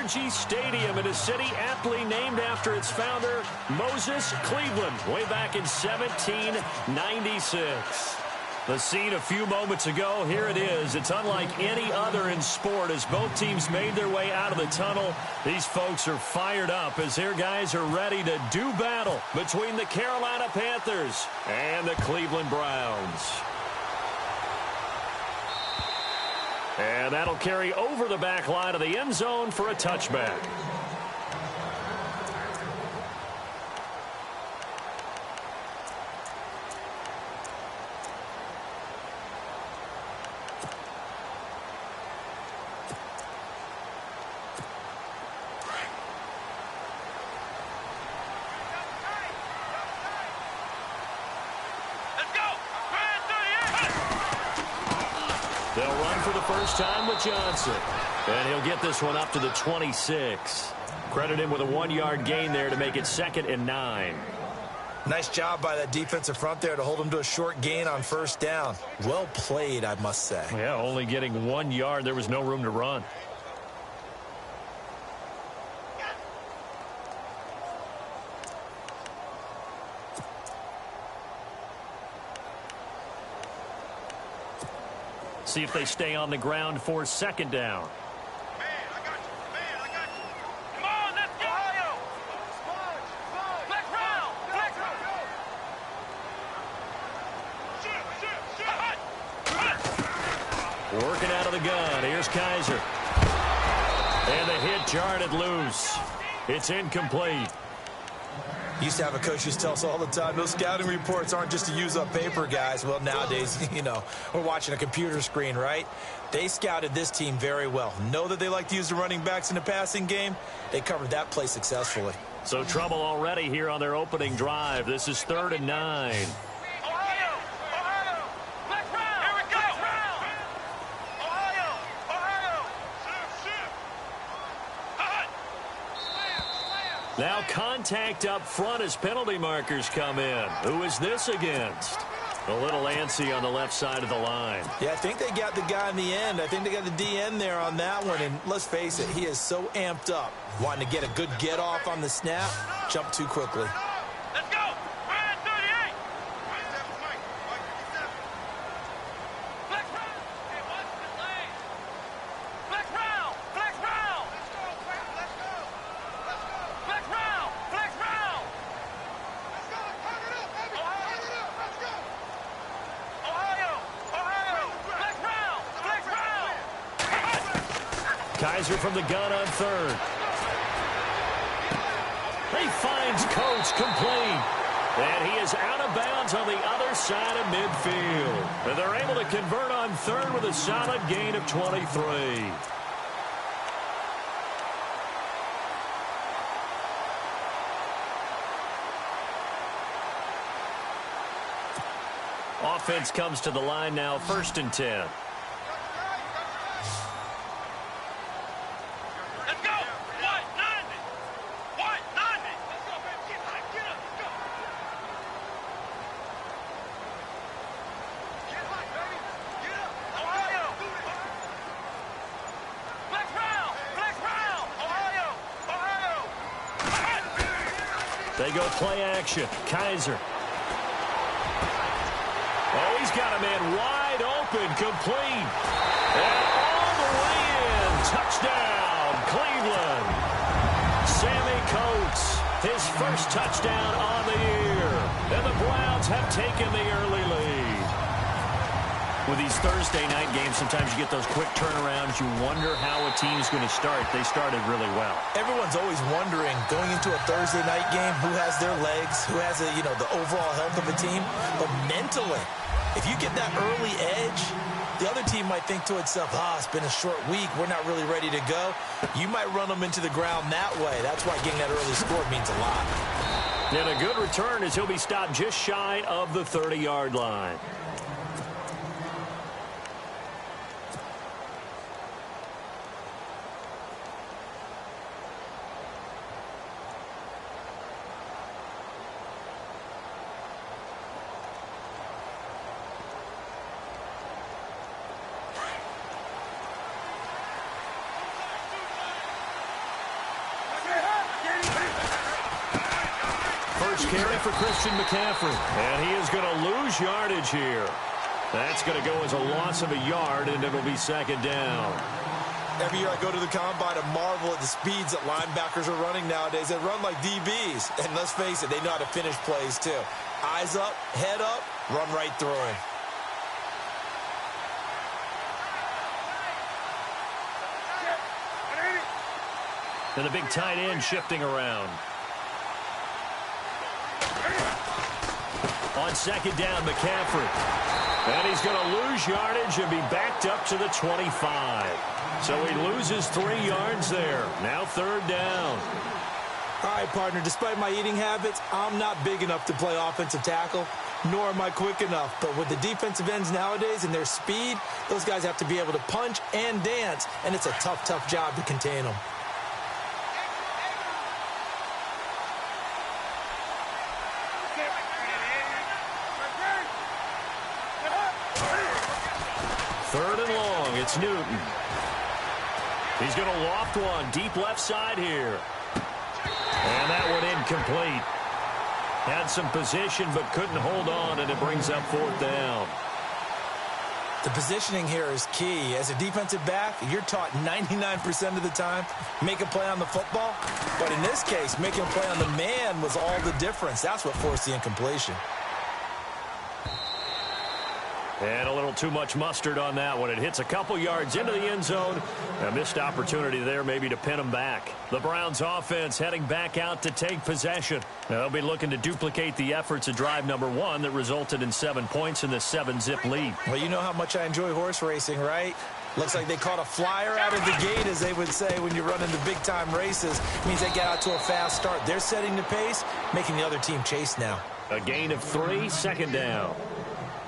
Energy Stadium in a city aptly named after its founder, Moses Cleveland, way back in 1796. The scene a few moments ago, here it is. It's unlike any other in sport as both teams made their way out of the tunnel. These folks are fired up as their guys are ready to do battle between the Carolina Panthers and the Cleveland Browns. And that'll carry over the back line of the end zone for a touchback. They'll run for the first time with Johnson. And he'll get this one up to the 26. Credit him with a 1-yard gain there to make it 2nd and 9. Nice job by that defensive front there to hold him to a short gain on first down. Well played, I must say. Yeah, only getting 1 yard. There was no room to run. See if they stay on the ground for 2nd down. Man, I got you. Man, I got you. Come on, let's go. Ohio. Flex round. Flex round. Shoot. Working out of the gun. Here's Kaiser. And the hit jarred it loose. It's incomplete. Used to have a coach who used to tell us all the time, those scouting reports aren't just to use up paper, guys. Well, nowadays, you know, we're watching a computer screen, right? They scouted this team very well. Know that they like to use the running backs in the passing game. They covered that play successfully. So trouble already here on their opening drive. This is 3rd and 9. Now contact up front as penalty markers come in. Who is this against? A little antsy on the left side of the line. Yeah, I think they got the guy in the end. I think they got the DN there on that one. And let's face it, he is so amped up. Wanting to get a good get off on the snap, jump too quickly. Let's go. 38. Flex round. Hey, watch the lane. Flex round. Flex round. Let's go, Quinn. Let's go. Let's go. Flex round. Flex round. Let's go. Turn it up, baby. Turn it up. Let's go. Ohio. Flex round. Flex round. Kaiser from the gun on 3rd. He finds Coates complete. And he is out of bounds on the other side of midfield. And they're able to convert on 3rd with a solid gain of 23. Offense comes to the line now, 1st and 10. Let's go. 190. 190. Let's go, baby. Get up. Let's go. Get hot, baby. Get up. Ohio. Flex round. Flex round. Ohio. They go play action. Kaiser. Oh, he's got a man wide open, complete. And all the way in. Touchdown, Cleveland. Sammy Coates, his first touchdown on the year. And the Browns have taken the early lead. With these Thursday night games, sometimes you get those quick turnarounds. You wonder how a team's going to start. They started really well. Everyone's always wondering, going into a Thursday night game, who has their legs, who has the overall health of a team. But mentally, if you get that early edge, the other team might think to itself, it's been a short week. We're not really ready to go. You might run them into the ground that way. That's why getting that early score means a lot. And a good return as he'll be stopped just shy of the 30-yard line. first carry for Christian McCaffrey. And he is going to lose yardage here. That's going to go as a loss of a yard, and it'll be second down. Every year I go to the combine and marvel at the speeds that linebackers are running nowadays. They run like DBs. And let's face it, they know how to finish plays too. Eyes up, head up, run right through him. And the big tight end shifting around. On second down, McCaffrey. And he's going to lose yardage and be backed up to the 25. So he loses 3 yards there. Now third down. All right, partner, despite my eating habits, I'm not big enough to play offensive tackle, nor am I quick enough. But with the defensive ends nowadays and their speed, those guys have to be able to punch and dance, and it's a tough, tough job to contain them. Third and long, it's Newton. He's going to loft one deep left side here. And that one incomplete. Had some position but couldn't hold on, and it brings up fourth down. The positioning here is key. As a defensive back, you're taught 99% of the time, make a play on the football. But in this case, making a play on the man was all the difference. That's what forced the incompletion. And a little too much mustard on that one. It hits a couple yards into the end zone. A missed opportunity there maybe to pin them back. The Browns offense heading back out to take possession. They'll be looking to duplicate the efforts of drive number 1 that resulted in 7 points in this 7-zip lead. Well, you know how much I enjoy horse racing, right? Looks like they caught a flyer out of the gate, as they would say when you're running the big-time races. It means they get out to a fast start. They're setting the pace, making the other team chase now. A gain of 3, second down.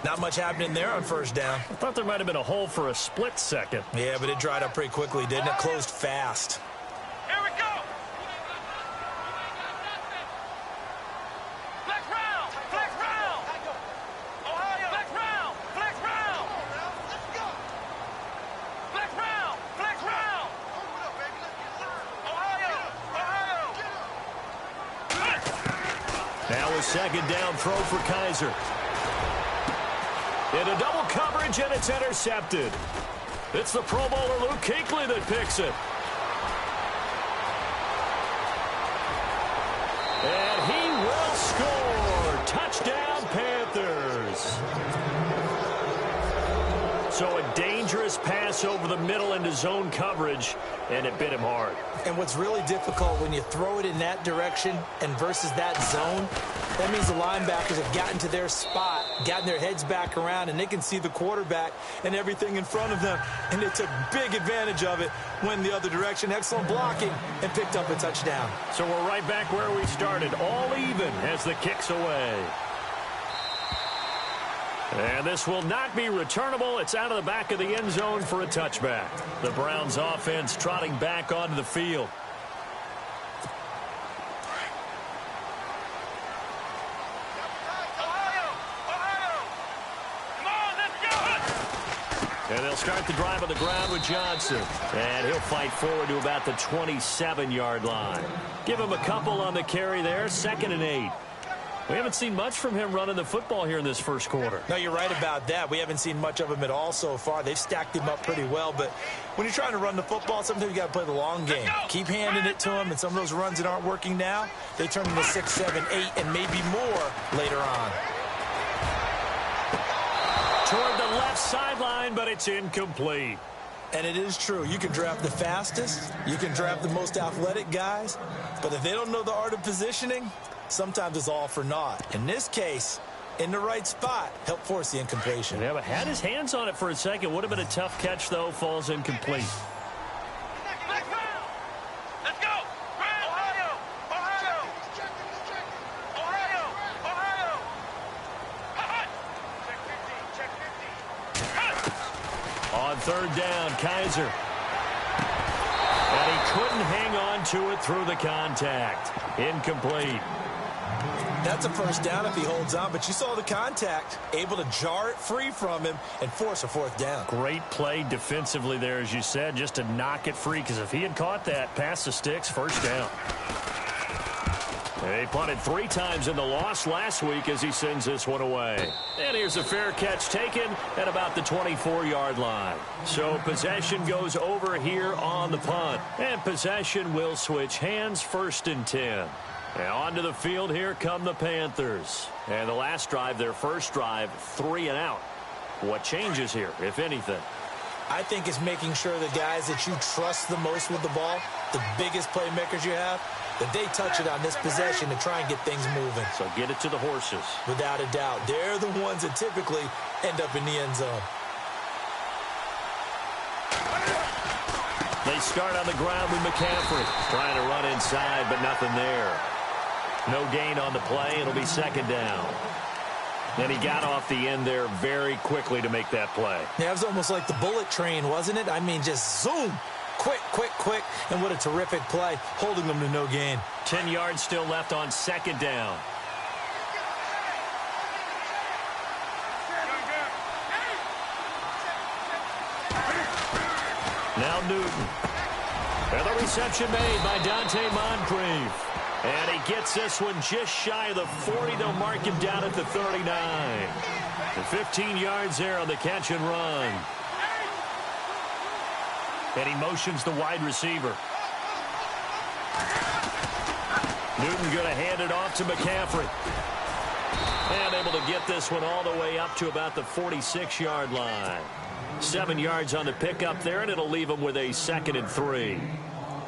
Not much happening there on first down. I thought there might have been a hole for a split second. Yeah, but it dried up pretty quickly, didn't it? Closed fast. Here we go. Flex round. Flex round. Ohio. Flex round. Flex round. Let's go. Flex round. Flex round. Ohio. Ohio. Now a second down throw for Kaiser. Into double coverage, and it's intercepted. It's the Pro Bowler Luke Kuechly that picks it. And he will score. Touchdown, Panthers. So a dangerous pass over the middle into zone coverage, and it bit him hard. And what's really difficult when you throw it in that direction and versus that zone, that means the linebackers have gotten to their spot, gotten their heads back around, and they can see the quarterback and everything in front of them. And they took big advantage of it, went the other direction, excellent blocking, and picked up a touchdown. So we're right back where we started, all even as the kick's away. And this will not be returnable. It's out of the back of the end zone for a touchback. The Browns offense trotting back onto the field. And they'll start the drive on the ground with Johnson. And he'll fight forward to about the 27-yard line. Give him a couple on the carry there, 2nd and 8. We haven't seen much from him running the football here in this first quarter. No, you're right about that. We haven't seen much of him at all so far. They've stacked him up pretty well, but when you're trying to run the football, sometimes you got to play the long game. Keep handing it to him, and some of those runs that aren't working now, they turn into 6, 7, 8, and maybe more later on. Toward the left sideline, but it's incomplete. And it is true. You can draft the fastest, you can draft the most athletic guys, but if they don't know the art of positioning, sometimes it's all for naught. In this case, in the right spot, helped force the incompletion. Yeah, but had his hands on it for a second. Would have been a tough catch, though. Falls incomplete. Let's go. Ohio. Ohio. Ohio. Ohio. Check 50. On third down, Kaiser. And he couldn't hang on to it through the contact. Incomplete. That's a first down if he holds on, but you saw the contact, able to jar it free from him and force a fourth down. Great play defensively there, as you said, just to knock it free, because if he had caught that, past the sticks, first down. He punted 3 times in the loss last week as he sends this one away. And here's a fair catch taken at about the 24-yard line. So possession goes over here on the punt. And possession will switch hands, 1st and 10. Now onto the field here come the Panthers. And the last drive, their first drive, 3 and out. What changes here, if anything? I think it's making sure the guys that you trust the most with the ball, the biggest playmakers you have, that they touch it on this possession to try and get things moving. So get it to the horses. Without a doubt. They're the ones that typically end up in the end zone. They start on the ground with McCaffrey. Trying to run inside, but nothing there. No gain on the play. It'll be 2nd down. And he got off the end there very quickly to make that play. Yeah, it was almost like the bullet train, wasn't it? I mean, just zoom. Quick, quick, quick. And what a terrific play, holding them to no gain. 10 yards still left on 2nd down. Now Newton. And the reception made by Dante Moncrief. And he gets this one just shy of the 40. They'll mark him down at the 39. And 15 yards there on the catch and run. And he motions the wide receiver. Newton going to hand it off to McCaffrey. And able to get this one all the way up to about the 46-yard line. 7 yards on the pickup there, and it'll leave him with a 2nd and 3.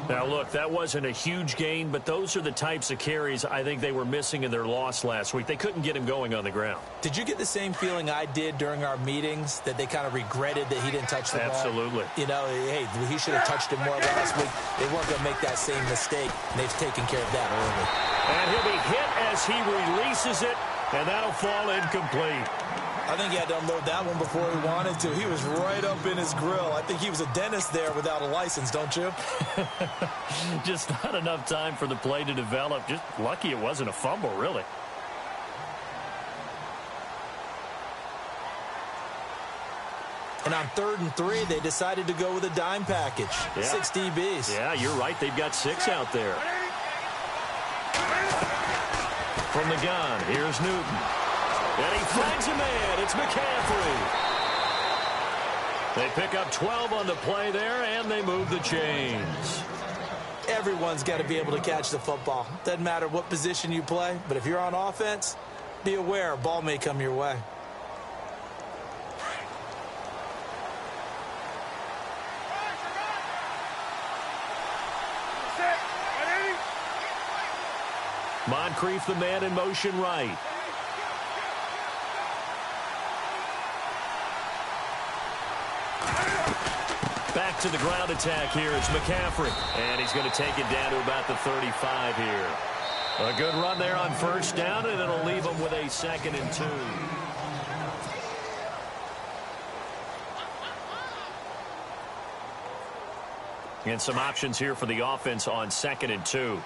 Now, look, that wasn't a huge gain, but those are the types of carries I think they were missing in their loss last week. They couldn't get him going on the ground. Did you get the same feeling I did during our meetings, that they kind of regretted that he didn't touch the ball? Absolutely. You know, hey, he should have touched it more last week. They weren't going to make that same mistake, and they've taken care of that early. And he'll be hit as he releases it, and that'll fall incomplete. I think he had to unload that one before he wanted to. He was right up in his grill. I think he was a dentist there without a license, don't you? Just not enough time for the play to develop. Just lucky it wasn't a fumble, really. And on 3rd and 3, they decided to go with a dime package. Yeah. 6 DBs. Yeah, you're right. They've got 6 out there. From the gun, here's Newton. And he finds a man. It's McCaffrey. They pick up 12 on the play there, and they move the chains. Everyone's got to be able to catch the football. Doesn't matter what position you play, but if you're on offense, be aware a ball may come your way. Moncrief, the man in motion right. Back to the ground attack here. It's McCaffrey. And he's going to take it down to about the 35 here. A good run there on 1st down, and it'll leave him with a 2nd and 2. And some options here for the offense on 2nd and 2.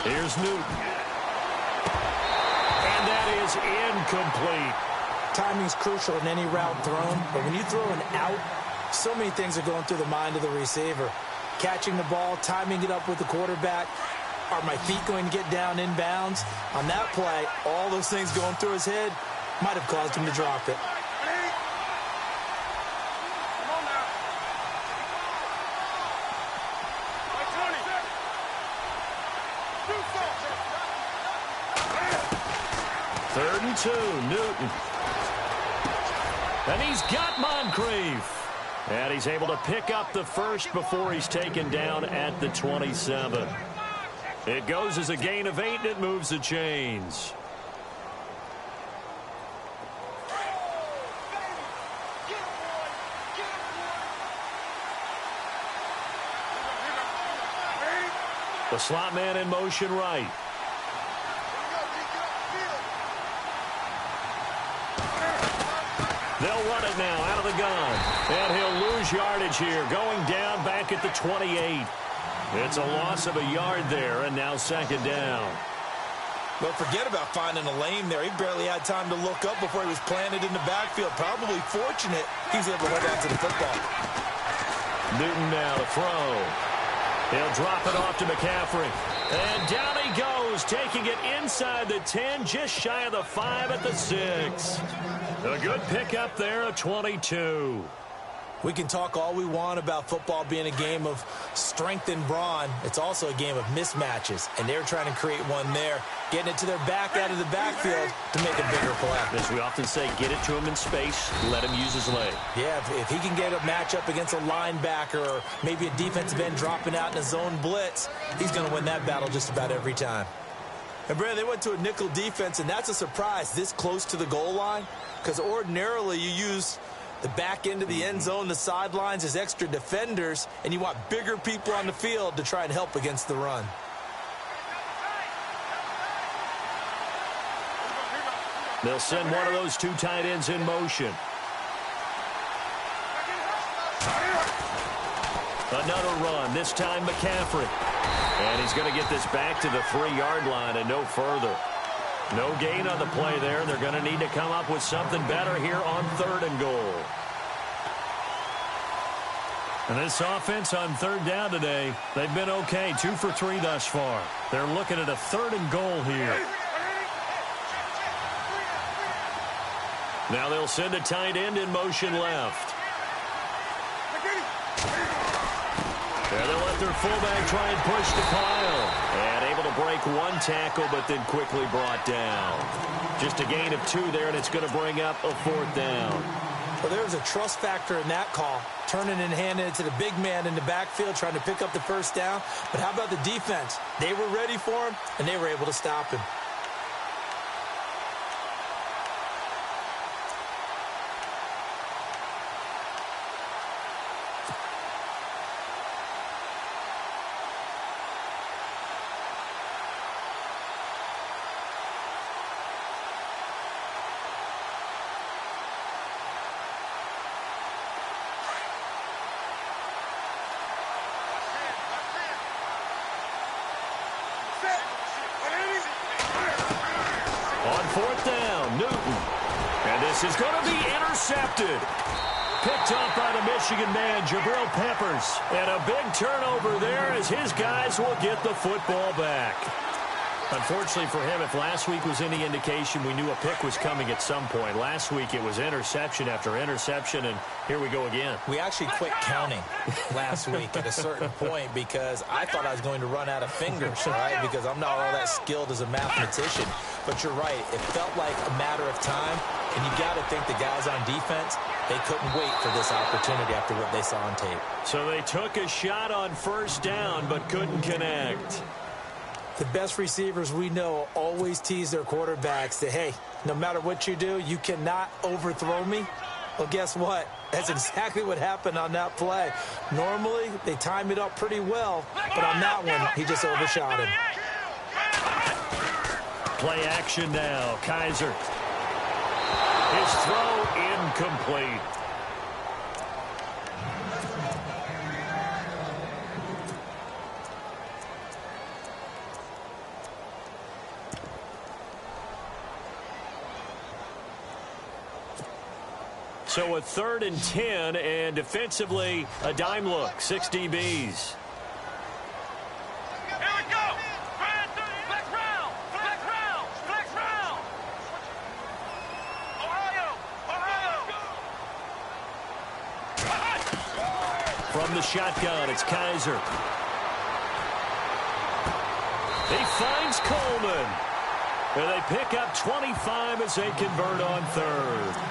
Here's Newton. And that is incomplete. Timing's crucial in any route thrown, but when you throw an out, so many things are going through the mind of the receiver. Catching the ball, timing it up with the quarterback. Are my feet going to get down inbounds? On that play, all those things going through his head might have caused him to drop it. Third and 2, Newton. And he's got Moncrief. And he's able to pick up the first before he's taken down at the 27. It goes as a gain of 8, and it moves the chains. The slot man in motion right. They'll run it now out of the gun. And he'll lose yardage here, going down back at the 28. It's a loss of a yard there, and now 2nd down. Well, forget about finding a lane there. He barely had time to look up before he was planted in the backfield. Probably fortunate he was able to hold on to the football. Newton now to throw. He'll drop it off to McCaffrey. And down he goes, taking it inside the 10, just shy of the 5 at the 6. A good pickup there, a 22. We can talk all we want about football being a game of strength and brawn. It's also a game of mismatches, and they're trying to create one there, getting it to their back out of the backfield to make a bigger play. As we often say, get it to him in space, let him use his leg. Yeah, if he can get a matchup against a linebacker or maybe a defensive end dropping out in a zone blitz, he's going to win that battle just about every time. And, Brandon, they went to a nickel defense, and that's a surprise this close to the goal line, because ordinarily you use the back end of the end zone, the sidelines as extra defenders, and you want bigger people on the field to try and help against the run. They'll send one of those 2 tight ends in motion. Another run, this time McCaffrey. And he's going to get this back to the 3-yard line and no further. No gain on the play there. They're going to need to come up with something better here on 3rd and goal. And this offense on 3rd down today, they've been okay. 2 for 3 thus far. They're looking at a 3rd and goal here. Now they'll send a tight end in motion left. There they'll let their fullback try and push the pile. And able to break 1 tackle, but then quickly brought down. Just a gain of 2 there, and it's going to bring up a 4th down. Well, there was a trust factor in that call, turning and handing it to the big man in the backfield, trying to pick up the 1st down. But how about the defense? They were ready for him, and they were able to stop him. On 4th down, Newton. And this is going to be intercepted. Picked up by the Michigan man, Jabril Peppers. And a big turnover there as his guys will get the football back. Unfortunately for him, if last week was any indication, we knew a pick was coming at some point. Last week it was interception after interception, and here we go again. We actually quit counting last week at a certain point because I thought I was going to run out of fingers, right? Because I'm not all that skilled as a mathematician. But you're right. It felt like a matter of time, and you got to think the guys on defense, they couldn't wait for this opportunity after what they saw on tape. So they took a shot on 1st down but couldn't connect. The best receivers we know always tease their quarterbacks that, hey, no matter what you do, you cannot overthrow me. Well, guess what? That's exactly what happened on that play. Normally, they time it up pretty well, but on that one, he just overshot him. Play action now. Kaiser. His throw incomplete. So a 3rd and 10, and defensively, a dime look, 6 DBs. Here we go. Flex round. Flex round. Flex round. Ohio. From the shotgun, it's Kaiser. He finds Coleman. And they pick up 25 as they convert on 3rd.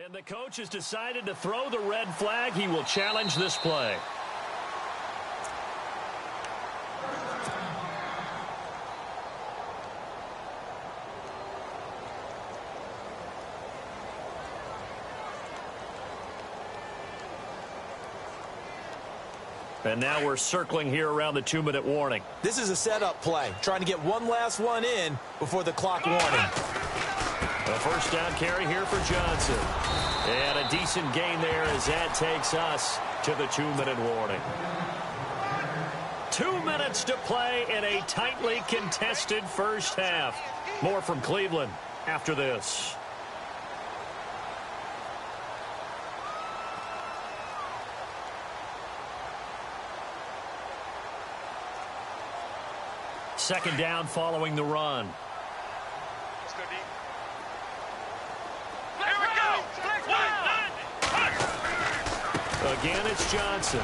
And the coach has decided to throw the red flag. He will challenge this play. And now we're circling here around the 2-minute warning. This is a setup play, trying to get one last one in before the clock warning. A 1st down carry here for Johnson. And a decent gain there as that takes us to the 2-minute warning. 2 minutes to play in a tightly contested first half. More from Cleveland after this. Second down following the run. Let's go deep. Here we go. Again, it's Johnson.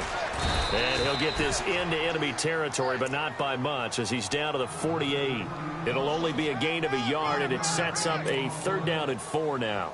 And he'll get this into enemy territory, but not by much, as he's down to the 48. It'll only be a gain of a yard, and it sets up a 3rd down and 4 now.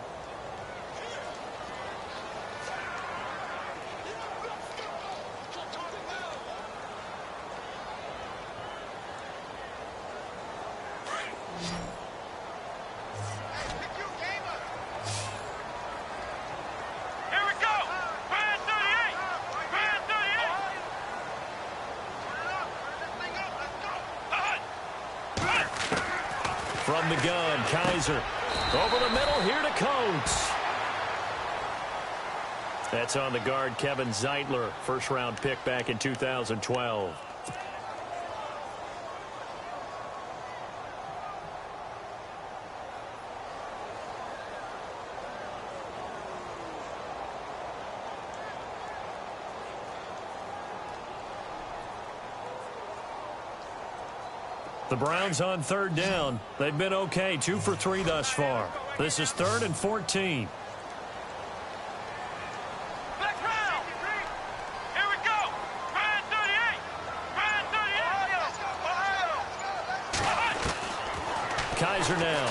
From the gun, Kaiser. Over the middle, here to Coates. That's on the guard, Kevin Zeitler. First-round pick back in 2012. The Browns on 3rd down. They've been okay, 2 for 3 thus far. This is 3rd and 14. Back round. Here we go. Brand 38. Brand 38. Ohio. Kaiser now.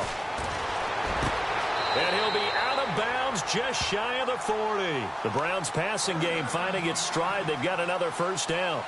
And he'll be out of bounds just shy of the 40. The Browns passing game finding its stride. They've got another first down.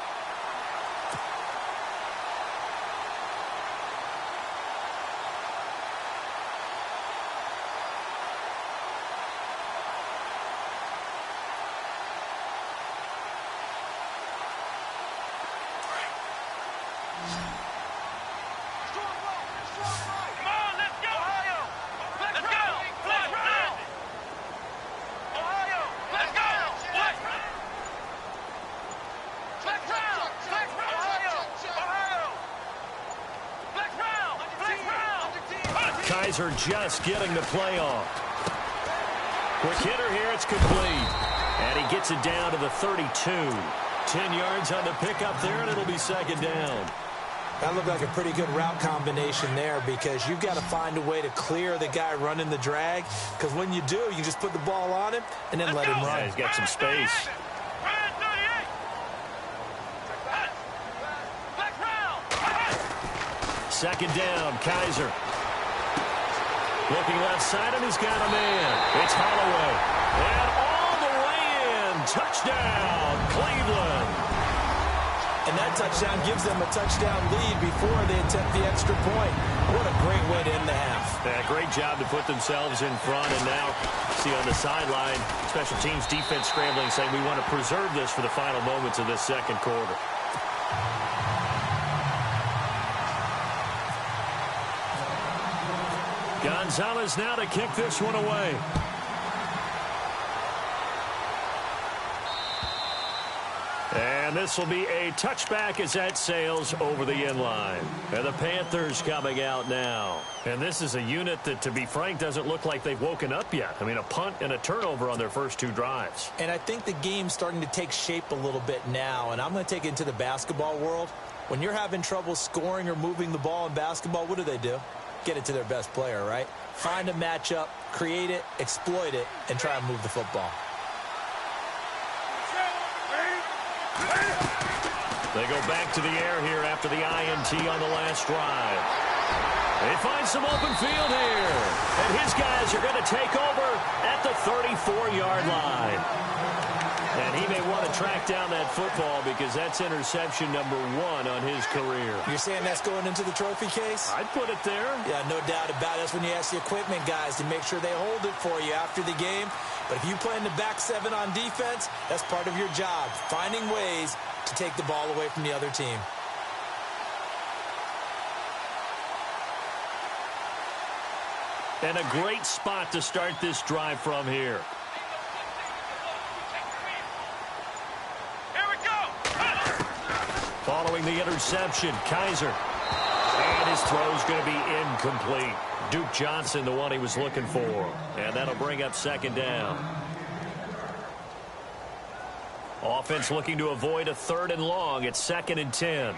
Kaiser just getting the play off. Quick hitter here, it's complete. And he gets it down to the 32. 10 yards on the pickup there, and it'll be 2nd down. That looked like a pretty good route combination there, because you've got to find a way to clear the guy running the drag, because when you do, you just put the ball on him and then let him run. Yeah, he's got some space. Second down, Kaiser. Looking left side, and he's got a man. It's Holloway. And all the way in. Touchdown, Cleveland. And that touchdown gives them a touchdown lead before they attempt the extra point. What a great way to end the half. Yeah, great job to put themselves in front. And now, see on the sideline, special teams defense scrambling, saying we want to preserve this for the final moments of this 2nd quarter. Gonzalez now to kick this one away. And this will be a touchback as that sails over the inline. And the Panthers coming out now. And this is a unit that, to be frank, doesn't look like they've woken up yet. I mean, a punt and a turnover on their first 2 drives. And I think the game's starting to take shape a little bit now. And I'm going to take it into the basketball world. When you're having trouble scoring or moving the ball in basketball, what do? Get it to their best player, right? Find a matchup, create it, exploit it, and try and move the football. They go back to the air here after the INT on the last drive. They find some open field here. And his guys are going to take over at the 34-yard line. And he may want to track down that football because that's interception number 1 on his career. You're saying that's going into the trophy case? I'd put it there. Yeah, no doubt about it. That's when you ask the equipment guys to make sure they hold it for you after the game. But if you play in the back 7 on defense, that's part of your job, finding ways to take the ball away from the other team. And a great spot to start this drive from here. throwing the interception. Kaiser. And his throw's going to be incomplete. Duke Johnson, the one he was looking for. And that'll bring up second down. Offense looking to avoid a 3rd and long. It's 2nd and 10.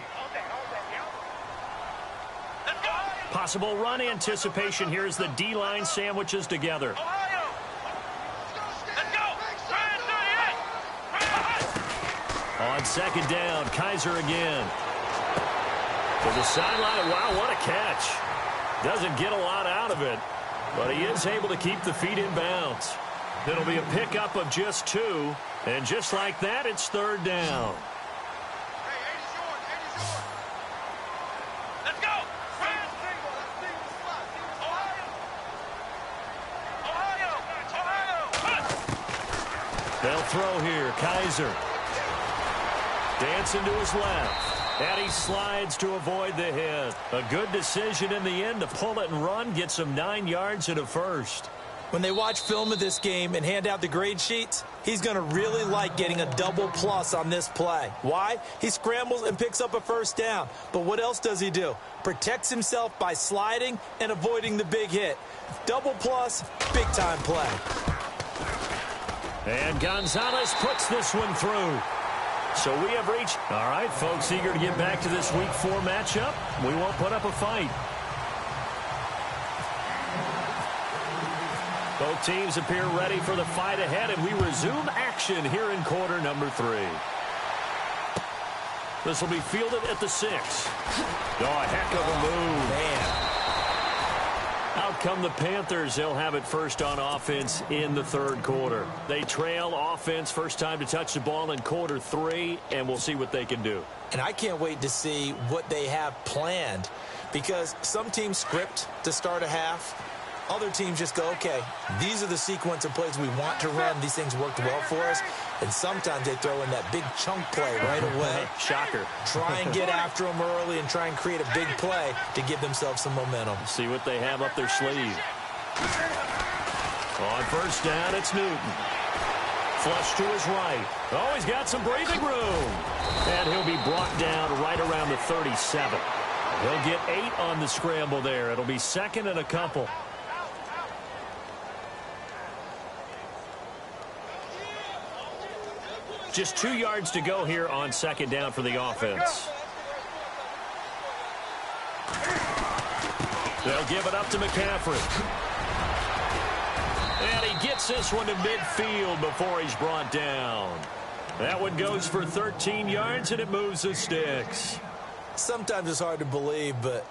Possible run anticipation here as the D-line sandwiches together. On 2nd down, Kaiser again. To the sideline. Wow, what a catch. Doesn't get a lot out of it, but he is able to keep the feet in bounds. It'll be a pickup of just 2, and just like that, it's 3rd down. Let's go! They'll throw here. Kaiser. Dancing to his left. And he slides to avoid the hit. A good decision in the end to pull it and run. Get some 9 yards and a first. When they watch film of this game and hand out the grade sheets, he's going to really like getting a double plus on this play. Why? He scrambles and picks up a first down. But what else does he do? Protects himself by sliding and avoiding the big hit. Double plus, big-time play. And Gonzalez puts this one through. So we have reached. All right, folks, eager to get back to this Week 4 matchup. We won't put up a fight. Both teams appear ready for the fight ahead, and we resume action here in quarter number 3. This will be fielded at the 6. Oh, a heck of a move. Man. Out come the Panthers. They'll have it first on offense in the 3rd quarter. They trail offense first time to touch the ball in quarter 3, and we'll see what they can do. And I can't wait to see what they have planned, because some teams script to start a half. Other teams just go, okay, these are the sequence of plays we want to run. These things worked well for us. And sometimes they throw in that big chunk play right away. Shocker. Try and get after them early and try and create a big play to give themselves some momentum. See what they have up their sleeve. On first down, it's Newton. Flush to his right. Oh, he's got some breathing room. And he'll be brought down right around the 37. He'll get 8 on the scramble there. It'll be 2nd and a couple. Just 2 yards to go here on 2nd down for the offense. They'll give it up to McCaffrey. And he gets this one to midfield before he's brought down. That one goes for 13 yards, and it moves the sticks. Sometimes it's hard to believe, but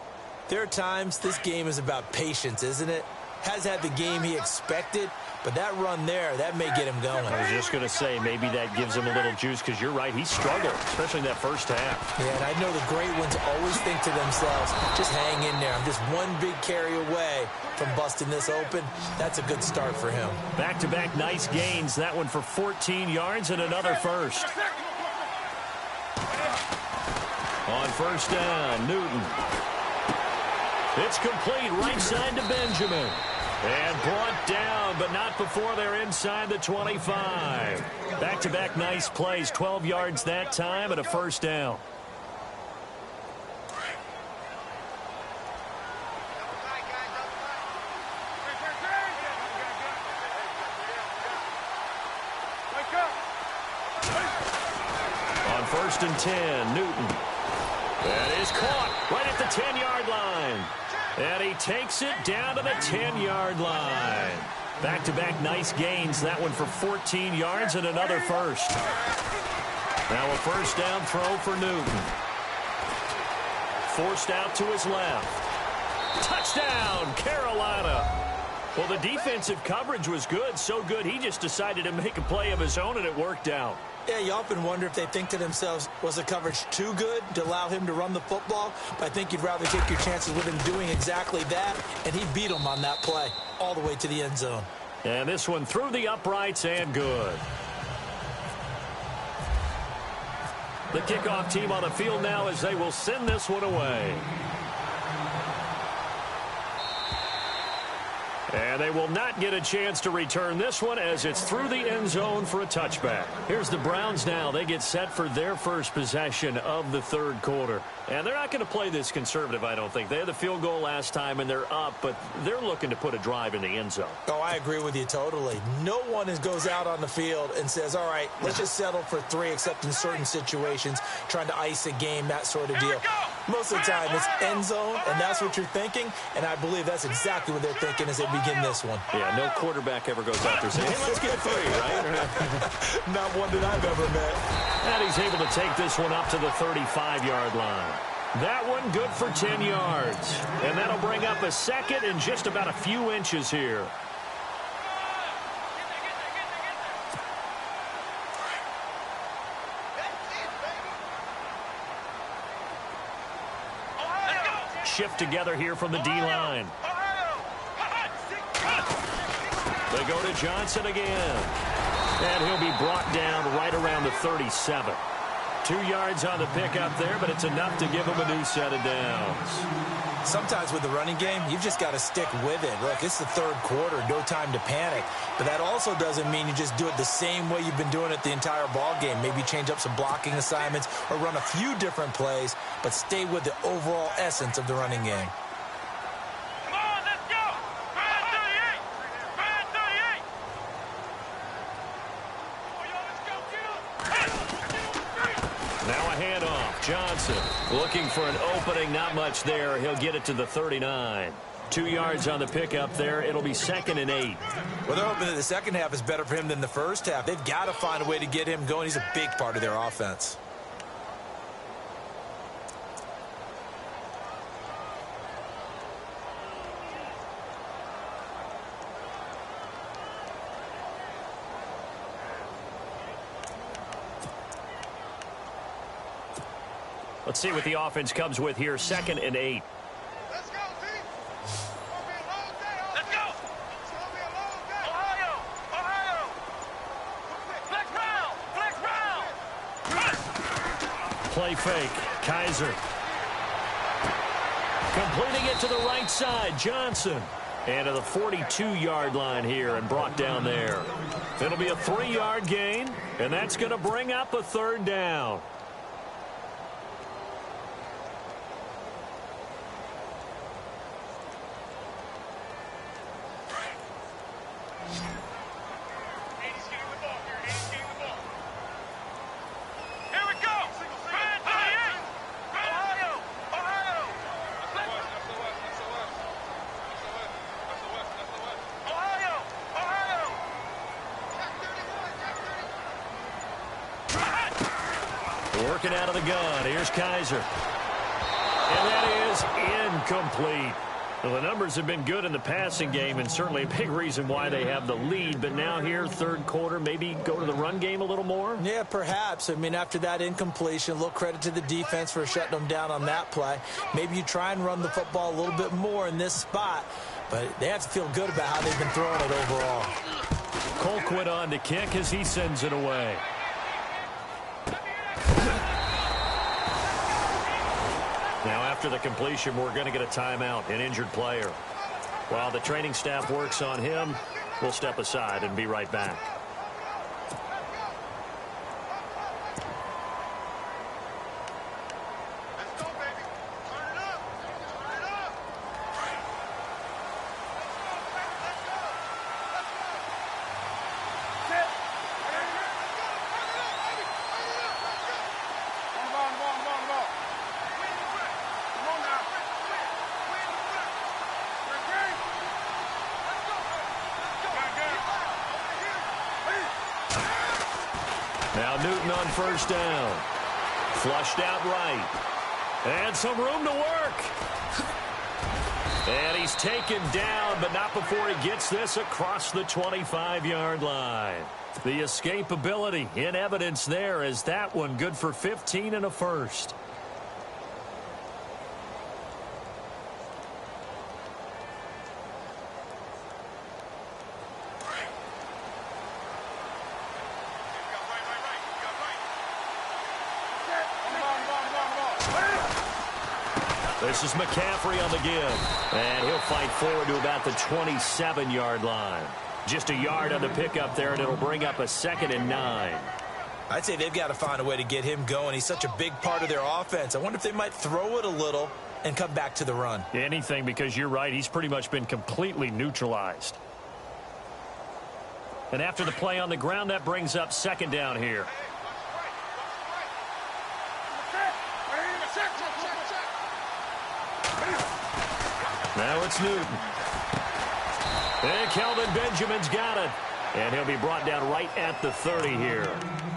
there are times this game is about patience, isn't it? Has had the game he expected, but that run there, that may get him going. I was just going to say, maybe that gives him a little juice, because you're right, he struggled, especially in that first half. Yeah, and I know the great ones always think to themselves, just hang in there. I'm just one big carry away from busting this open. That's a good start for him. Back-to-back nice gains. That one for 14 yards and another first. On first down, Newton. It's complete right side to Benjamin. And brought down, but not before they're inside the 25. Back-to-back nice plays, 12 yards that time and a first down. On first and 10, Newton. That is caught right at the 10-yard line. And he takes it down to the 10-yard line. Back-to-back nice gains. That one for 14 yards and another first. Now a first down throw for Newton. Forced out to his left. Touchdown, Carolina. Well, the defensive coverage was good. So good, he just decided to make a play of his own, and it worked out. Yeah, you often wonder if they think to themselves, was the coverage too good to allow him to run the football? But I think you'd rather take your chances with him doing exactly that, and he beat him on that play all the way to the end zone. And this one through the uprights and good. The kickoff team on the field now as they will send this one away. And they will not get a chance to return this one as it's through the end zone for a touchback. Here's the Browns now. They get set for their first possession of the third quarter. And they're not going to play this conservative, I don't think. They had the field goal last time, and they're up, but they're looking to put a drive in the end zone. Oh, I agree with you totally. No one goes out on the field and says, all right, let's just settle for 3, except in certain situations, trying to ice a game, that sort of deal. Most of the time, it's end zone, and that's what you're thinking, and I believe that's exactly what they're thinking as they begin this one. Yeah, no quarterback ever goes out there saying, hey, let's get 3, right? Not one that I've ever met. And he's able to take this one up to the 35-yard line. That one good for 10 yards. And that'll bring up a second and just about a few inches here. Shift together here from the D-line. They go to Johnson again. And he'll be brought down right around the 37. 2 yards on the pickup there, but it's enough to give him a new set of downs. Sometimes with the running game, you've just got to stick with it. Look, it's the third quarter, no time to panic. But that also doesn't mean you just do it the same way you've been doing it the entire ball game. Maybe change up some blocking assignments or run a few different plays, but stay with the overall essence of the running game. Come on, let's go! Brad 38! Brad 38! Oh, y'all, let's go, get him! Now a handoff. Johnson looking for an opening. Not much there. He'll get it to the 39. 2 yards on the pickup there. It'll be 2nd and 8. Well, they're hoping that the second half is better for him than the first half. They've got to find a way to get him going. He's a big part of their offense. Let's see what the offense comes with here. 2nd and 8. Let's go, team! It's gonna be a long day. Let's go! It's gonna be a long day. Ohio! Ohio! Flex round! Flex round! Play fake. Kaiser. Completing it to the right side. Johnson. And to the 42-yard line here and brought down there. It'll be a 3-yard gain, and that's going to bring up a 3rd down. Working out of the gun. Here's Kaiser. And that is incomplete. Well, the numbers have been good in the passing game and certainly a big reason why they have the lead. But now here, third quarter, maybe go to the run game a little more? Yeah, perhaps. I mean, after that incompletion, a little credit to the defense for shutting them down on that play. Maybe you try and run the football a little bit more in this spot. But they have to feel good about how they've been throwing it overall. Colquitt on to kick as he sends it away. Now, after the completion, we're going to get a timeout, an injured player. While the training staff works on him, we'll step aside and be right back. Now Newton on first down. Flushed out right. And some room to work. And he's taken down, but not before he gets this across the 25-yard line. The escapability in evidence there as that one good for 15 and a first. This is McCaffrey on the give. And he'll fight forward to about the 27-yard line. Just a yard on the pickup there, and it'll bring up a 2nd and 9. I'd say they've got to find a way to get him going. He's such a big part of their offense. I wonder if they might throw it a little and come back to the run. Anything, because you're right. He's pretty much been completely neutralized. And after the play on the ground, that brings up 2nd down here. Now it's Newton. And Kelvin Benjamin's got it. And he'll be brought down right at the 30 here.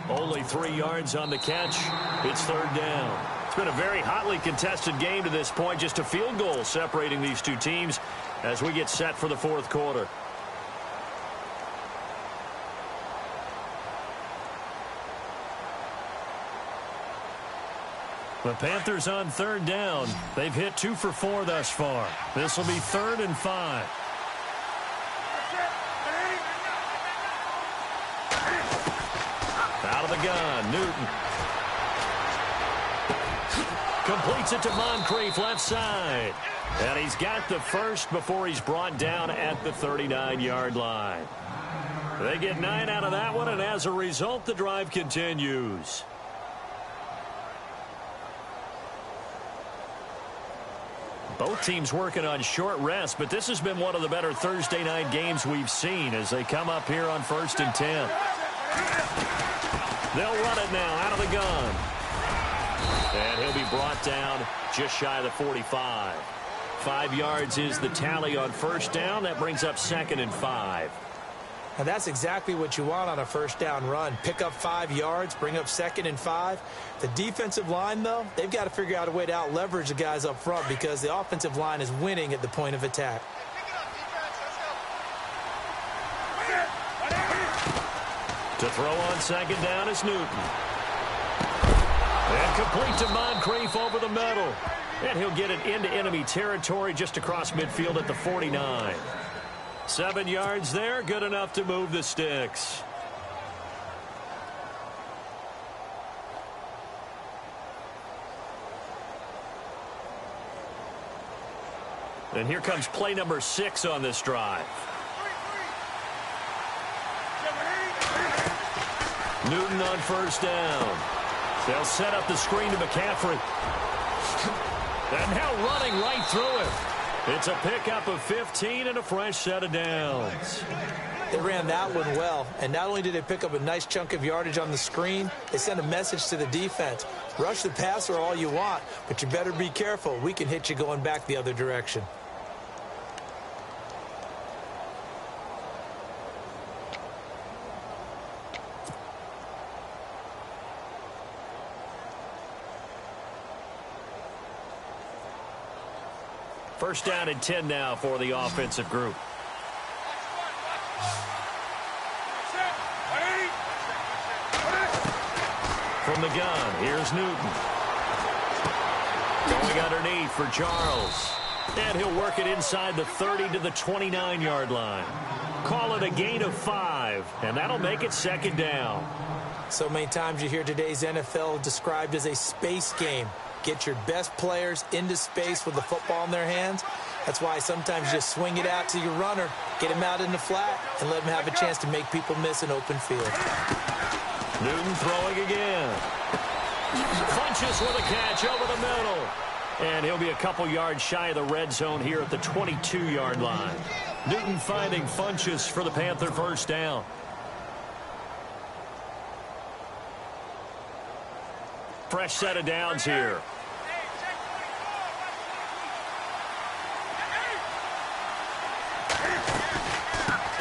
Only 3 yards on the catch. It's 3rd down. It's been a very hotly contested game to this point. Just a field goal separating these two teams as we get set for the 4th quarter. The Panthers on 3rd down. They've hit 2 for 4 thus far. This will be 3rd and 5. Out of the gun, Newton. Completes it to Moncrief, left side. And he's got the first before he's brought down at the 39-yard line. They get 9 out of that one, and as a result, the drive continues. Both teams working on short rest, but this has been one of the better Thursday night games we've seen as they come up here on 1st and 10. They'll run it now out of the gun. And he'll be brought down just shy of the 45. 5 yards is the tally on 1st down. That brings up 2nd and 5. Now that's exactly what you want on a 1st down run. Pick up 5 yards, bring up 2nd and 5. The defensive line, though, they've got to figure out a way to out-leverage the guys up front because the offensive line is winning at the point of attack. To throw on 2nd down is Newton. And complete to Moncrief over the middle. And he'll get it into enemy territory just across midfield at the 49. 7 yards there, good enough to move the sticks. And here comes play number 6 on this drive. Newton on 1st down. They'll set up the screen to McCaffrey. And now running right through it. It's a pickup of 15 and a fresh set of downs. They ran that one well, and not only did they pick up a nice chunk of yardage on the screen, they sent a message to the defense. Rush the passer all you want, but you better be careful. We can hit you going back the other direction. First down and 10 now for the offensive group. From the gun, here's Newton. Going underneath for Charles. And he'll work it inside the 30 to the 29-yard line. Call it a gain of 5, and that'll make it 2nd down. So many times you hear today's NFL described as a space game. Get your best players into space with the football in their hands. That's why sometimes you just swing it out to your runner, get him out in the flat, and let him have a chance to make people miss an open field. Newton throwing again. Funches with a catch over the middle. And he'll be a couple yards shy of the red zone here at the 22-yard line. Newton finding Funches for the Panther first down. Fresh set of downs here.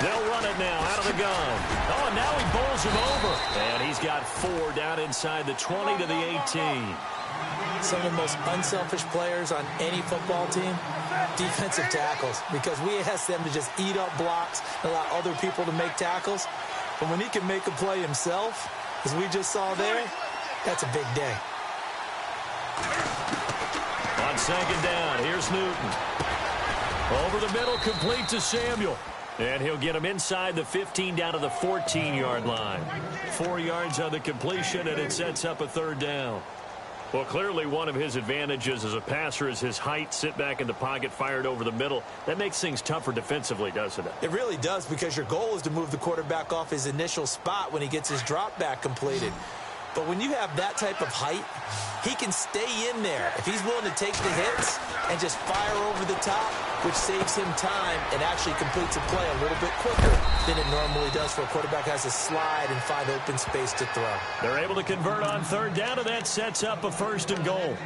They'll run it now out of the gun. Oh, and now he bowls him over. And he's got 4 down inside the 20 to the 18. Some of the most unselfish players on any football team, defensive tackles, because we ask them to just eat up blocks and allow other people to make tackles. But when he can make a play himself, as we just saw there, that's a big day. On 2nd down, here's Newton. Over the middle, complete to Samuel. And he'll get him inside the 15 down to the 14-yard line. 4 yards on the completion, and it sets up a 3rd down. Well, clearly one of his advantages as a passer is his height. Sit back in the pocket, fired over the middle. That makes things tougher defensively, doesn't it? It really does, because your goal is to move the quarterback off his initial spot when he gets his drop back completed. But when you have that type of height, he can stay in there if he's willing to take the hits and just fire over the top, which saves him time and actually completes a play a little bit quicker than it normally does for a quarterback who has to slide and find open space to throw. They're able to convert on third down, and that sets up a 1st and goal.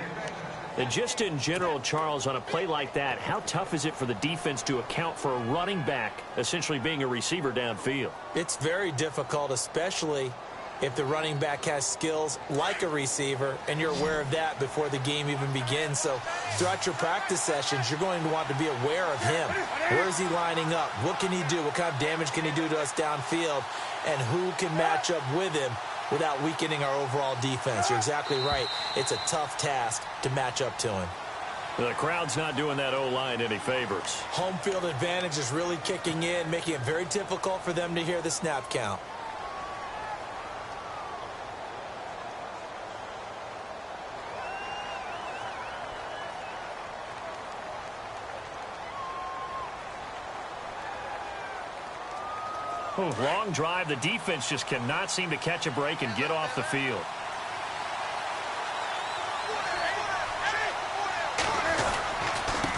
And just in general, Charles, on a play like that, how tough is it for the defense to account for a running back essentially being a receiver downfield? It's very difficult, especially if the running back has skills like a receiver, and you're aware of that before the game even begins. So throughout your practice sessions, you're going to want to be aware of him. Where is he lining up? What can he do? What kind of damage can he do to us downfield? And who can match up with him without weakening our overall defense? You're exactly right. It's a tough task to match up to him. The crowd's not doing that O-line any favors. Home field advantage is really kicking in, making it very difficult for them to hear the snap count. Long drive. The defense just cannot seem to catch a break and get off the field.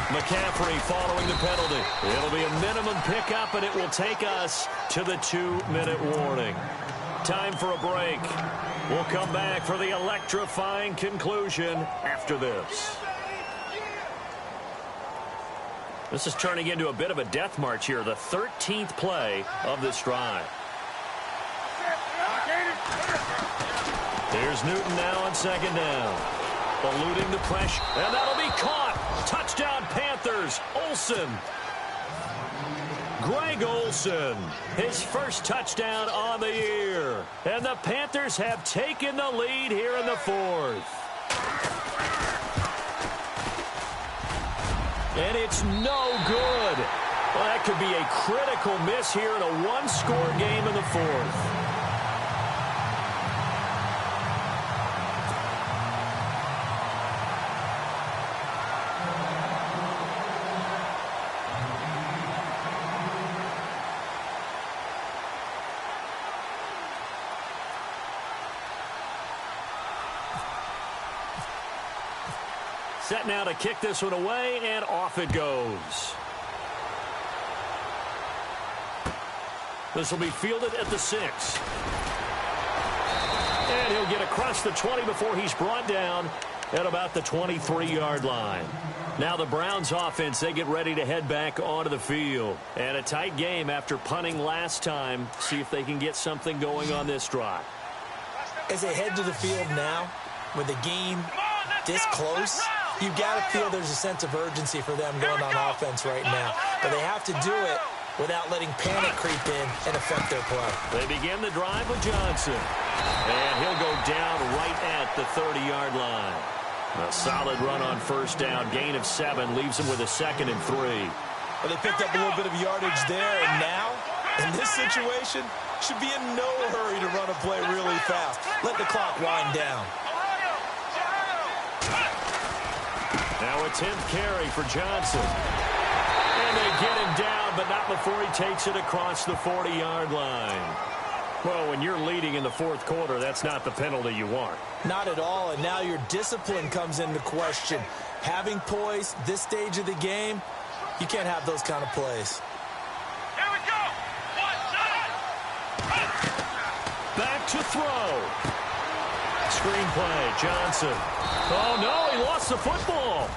McCaffrey following the penalty. It'll be a minimum pickup, and it will take us to the 2-minute warning. Time for a break. We'll come back for the electrifying conclusion after this. This is turning into a bit of a death march here, the 13th play of this drive. Here's Newton now on 2nd down. Eluding the pressure, and that'll be caught. Touchdown Panthers, Olsen. Greg Olsen, his first touchdown on the year. And the Panthers have taken the lead here in the 4th. And it's no good. Well, that could be a critical miss here in a one-score game in the 4th. Set now to kick this one away, and off it goes. This will be fielded at the 6. And he'll get across the 20 before he's brought down at about the 23-yard line. Now the Browns offense, they get ready to head back onto the field. And a tight game after punting last time. See if they can get something going on this drive. As they head to the field now, with the game this close, you've got to feel there's a sense of urgency for them going on offense right now. But they have to do it without letting panic creep in and affect their play. They begin the drive with Johnson. And he'll go down right at the 30-yard line. A solid run on 1st down. Gain of 7 leaves him with a 2nd and 3. Well, they picked up a little bit of yardage there, and now, in this situation, should be in no hurry to run a play really fast. Let the clock wind down. Now a 10th carry for Johnson. And they get him down, but not before he takes it across the 40-yard line. Well, when you're leading in the 4th quarter, that's not the penalty you want. Not at all, and now your discipline comes into question. Having poise this stage of the game, you can't have those kind of plays. Here we go. Back to throw. Screenplay, Johnson. Oh, no, he lost the football.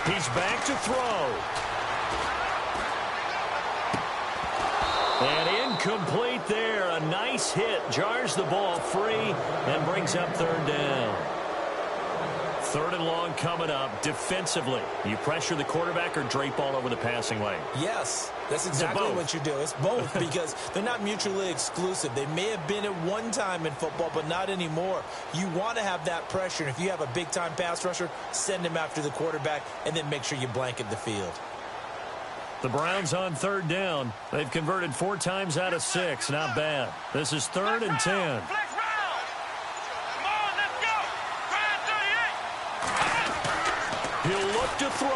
He's back to throw. And incomplete there. A nice hit. Jars the ball free and brings up 3rd down. Third and long coming up. Defensively, you pressure the quarterback or drape all over the passing lane? Yes, that's exactly what you do. It's both because they're not mutually exclusive. They may have been at one time in football, but not anymore. You want to have that pressure. And if you have a big-time pass rusher, send him after the quarterback and then make sure you blanket the field. The Browns on third down. They've converted 4 times out of 6. Not bad. This is 3rd and 10. He'll look to throw.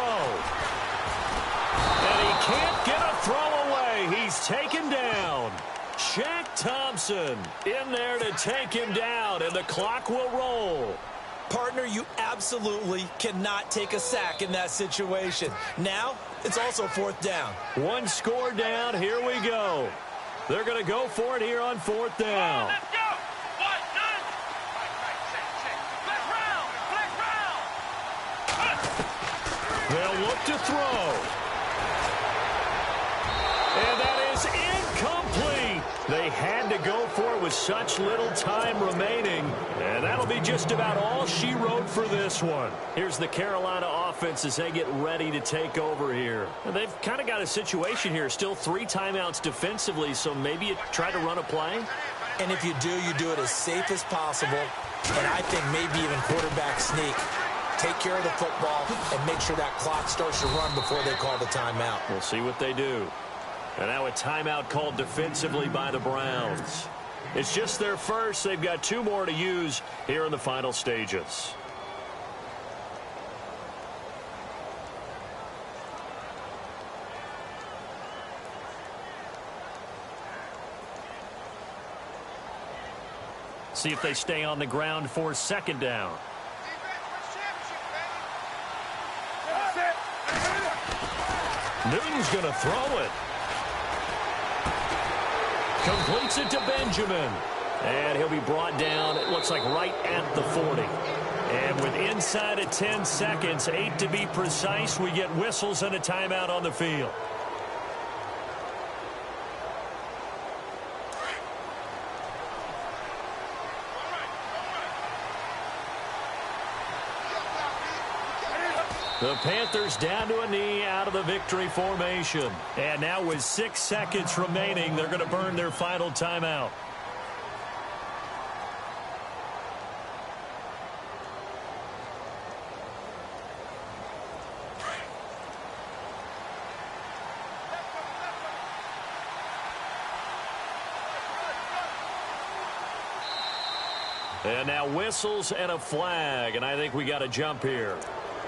And he can't get a throw away. He's taken down. Shaq Thompson in there to take him down, and the clock will roll. Partner, you absolutely cannot take a sack in that situation. Now, it's also 4th down. 1 score down. Here we go. They're going to go for it here on 4th down. Let's go. 1, 9. They'll look to throw. And that is incomplete. They had to go for it with such little time remaining. And that'll be just about all she wrote for this one. Here's the Carolina offense as they get ready to take over here. And they've kind of got a situation here. Still 3 timeouts defensively, so maybe you try to run a play. And if you do it as safe as possible. And I think maybe even quarterback sneak. Take care of the football and make sure that clock starts to run before they call the timeout. We'll see what they do. And now a timeout called defensively by the Browns. It's just their first. They've got 2 more to use here in the final stages. See if they stay on the ground for 2nd down. Newton's going to throw it. Completes it to Benjamin. And he'll be brought down, it looks like, right at the 40. And with inside of 10 seconds, 8 to be precise, we get whistles and a timeout on the field. The Panthers down to a knee out of the victory formation. And now with 6 seconds remaining, they're going to burn their final timeout. And now whistles and a flag, and I think we got a jump here.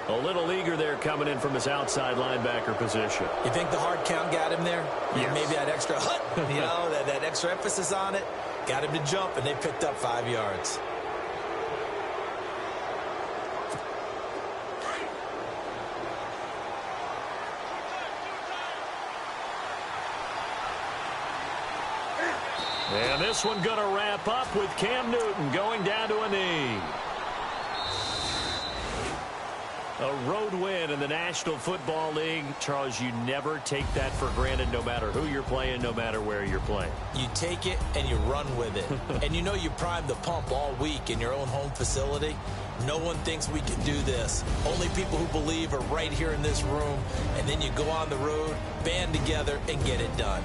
A little eager there coming in from his outside linebacker position. You think the hard count got him there? Yes. Maybe that extra that extra emphasis on it got him to jump, and they picked up 5 yards. And this one going to wrap up with Cam Newton going down to a knee. A road win in the National Football League. Charles, you never take that for granted no matter who you're playing, no matter where you're playing. You take it and you run with it. And you know you primed the pump all week in your own home facility. No one thinks we can do this. Only people who believe are right here in this room. And then you go on the road, band together, and get it done.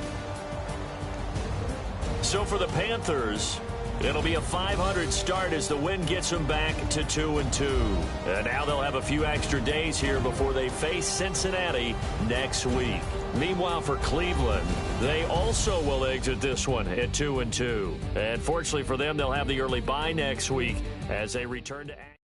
So for the Panthers, it'll be a 500 start as the win gets them back to 2-2. And now they'll have a few extra days here before they face Cincinnati next week. Meanwhile, for Cleveland, they also will exit this one at 2-2. And fortunately for them, they'll have the early bye next week as they return to action.